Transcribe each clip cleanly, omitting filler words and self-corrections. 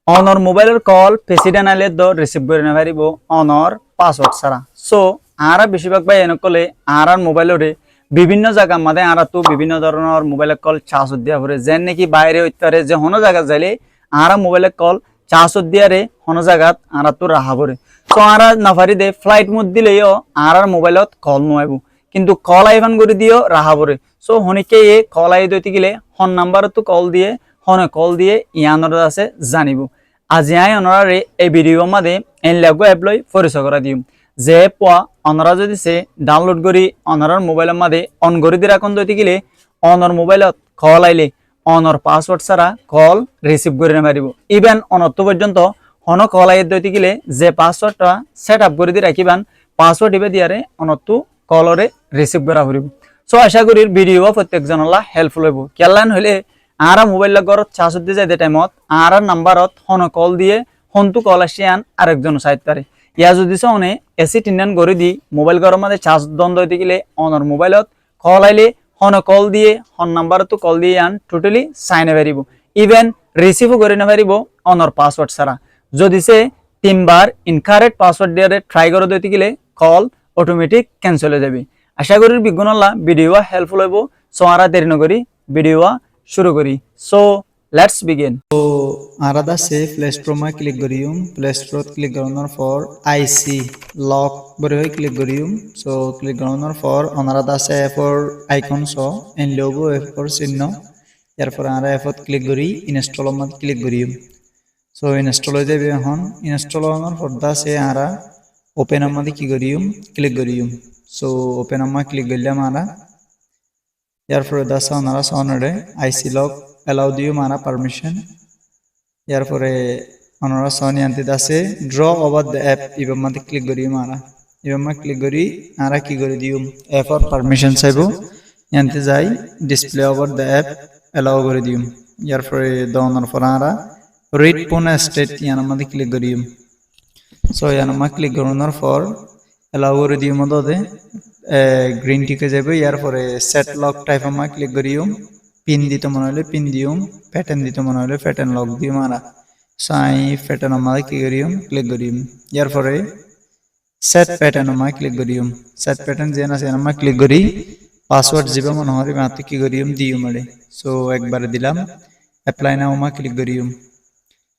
অনর মোবাইলের call president আইলে দ রিসিভ করে না পারিব অনর পাসওয়ার্ড ছাড়া। সো আরা বেশিরভাগ ভাই এনে করলে আর মোবাইলরে বিভিন্ন জায়গা মাঝে আরা তো বিভিন্ন ধরনের মোবাইলের কল চার্জ দিয়া পড়ে যেন নাকি বাইরে হইতারে যে হনো জায়গা যাইলে আরা মোবাইলের কল চার্জ দিয়ারে হনো জায়গাত আরা তো রাহা পড়ে। সো আরা নাফারি দে ফ্লাইট মোড দিলেও আর মোবাইলত কল নয়াব কিন্তু কল আইফান করে দিও রাহা পড়ে। সো হনিকে এ কল আই দইতে গেলে হন নাম্বারত তো কল দিয়ে হনে কল দিয়ে ইয়ানোর আছে জানিব। আজি আই অনরারে এই ভিডিও মাঝে এন লাগো অ্যাপ লই পরিচয় করা দিম যে পোয়া অনরা যদি সে ডাউনলোড করি অনরার মোবাইলের মাঝে অন করে দিয়ে রাখুন দইতে গেলে অনর মোবাইলত কল আইলে অনর পাসওয়ার্ড ছাড়া কল রিসিভ করে না পারিব। ইভেন অনর্ত পর্যন্ত হন কল আই দইতে গেলে যে পাসওয়ার্ডটা সেট আপ করে দিয়ে রাখিবান পাসওয়ার্ড দিবে দিয়ারে অনর্ত কলরে রিসিভ করা পড়িব। সো আশা করি ভিডিও প্রত্যেকজনলা হেল্পফুল হইব। কেলান হইলে আর মোবাইল ঘরত চার্জ দিয়ে যাইতে টাইমত আর নাম্বারত হন কল দিয়ে হন্তু কল আসিয়ান আরেকজন সাইড পারে ইয়া যদি অনে এসি টিন্ডান করে দি মোবাইল ঘরের মধ্যে চার্জ দ্বন্দ্ব হইতে গেলে অনর মোবাইলত কল আইলে হন কল দিয়ে হন নাম্বারত কল দিয়ে আন টোটালি সাইনে পারিব। ইভেন রিসিভও করে না পারিব অনর পাসওয়ার্ড ছাড়া। যদি সে 3 বার ইনকারেক্ট পাসওয়ার্ড দিয়ে ট্রাই করে দিতে গেলে কল অটোমেটিক ক্যান্সেল হয়ে যাবে। আশা করি বিজ্ঞানলা ভিডিও হেল্পফুল হইব। সো আরা দেরি নকরি ভিডিও शुरू करी। So let's begin. तो आरादा से प्ले स्टोर में क्लिक करियूम। प्ले स्टोर क्लिक करने फॉर आईसी लॉक बरे क्लिक करियूम। सो क्लिक करने फॉर अनारादा से for icon so in logo for चिन्ह यार फॉर आरा एफत क्लिक करी इंस्टॉल में क्लिक करियूम। सो इंस्टॉल हो जाए हन इंस्टॉल होने फॉर दा से आरा ओपन में की करियूम क्लिक करियूम। सो ओपन में क्लिक कर लिया हमारा यार फिर दस हमारा सोनरे आईसी लॉक अलाउ दियो हमारा परमिशन यार फिर हमारा सोन यांते दसे ड्रॉ ओवर द ऐप इबम मत क्लिक करियो हमारा इबम मत क्लिक करी आरा की कर दियो ऐप और परमिशन से वो यांते जाई display over the app allow कर दियो यार फिर दोनों फिर आरा रीड पुन स्टेट याना मत क्लिक करियो। सो याना मत क्लिक करोनर फॉर अलाउ कर दियो मत दे ग्रीन टिके जाबे यार परे सेट लॉक टाइप में क्लिक करियूम पिन दिते मन हले पिन दियूम पैटर्न दिते मन हले पैटर्न लॉक दियो मारा साई पैटर्न में की करियूम क्लिक करियूम यार परे सेट पैटर्न में क्लिक करियूम सेट पैटर्न जेना सेना में क्लिक करी पासवर्ड जिबे मन हरे माते की करियूम दियो मले। सो एक बार दिलाम अप्लाई नाउ में क्लिक करियूम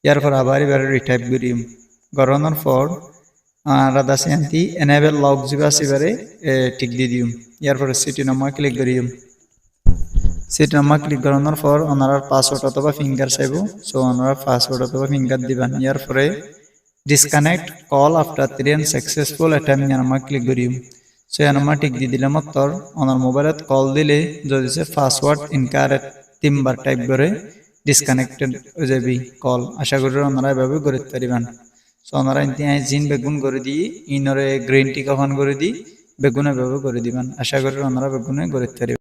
यार पर आबारी बार रिटाइप करियूम गरनर फॉर राधा से अंति एनेबल लॉक जिबा सिबारे टिक दी दियो यार पर सिटी नमा क्लिक करियो सिटी नमा क्लिक करनर फॉर अनार पासवर्ड अथवा फिंगर सेबो। सो अनार पासवर्ड अथवा फिंगर दिबान यार पर disconnect call after 3 successful attempt नमा क्लिक करियो। सो नमा टिक दी दिले मतर अनार मोबाइलत कॉल दिले जदि से पासवर्ड इनकरेक्ट 3 बार टाइप करे डिस्कनेक्टेड हो जाबी कॉल। आशा कরি আপনারা এভাবে করতে পারবেন। सो हमारा इंतिहास जिन बेगुन कर दी इनरे ग्रीन टी का फान कर दी बेगुने व्यवहार कर दीबान। आशा करी हमारा बेगुने करते।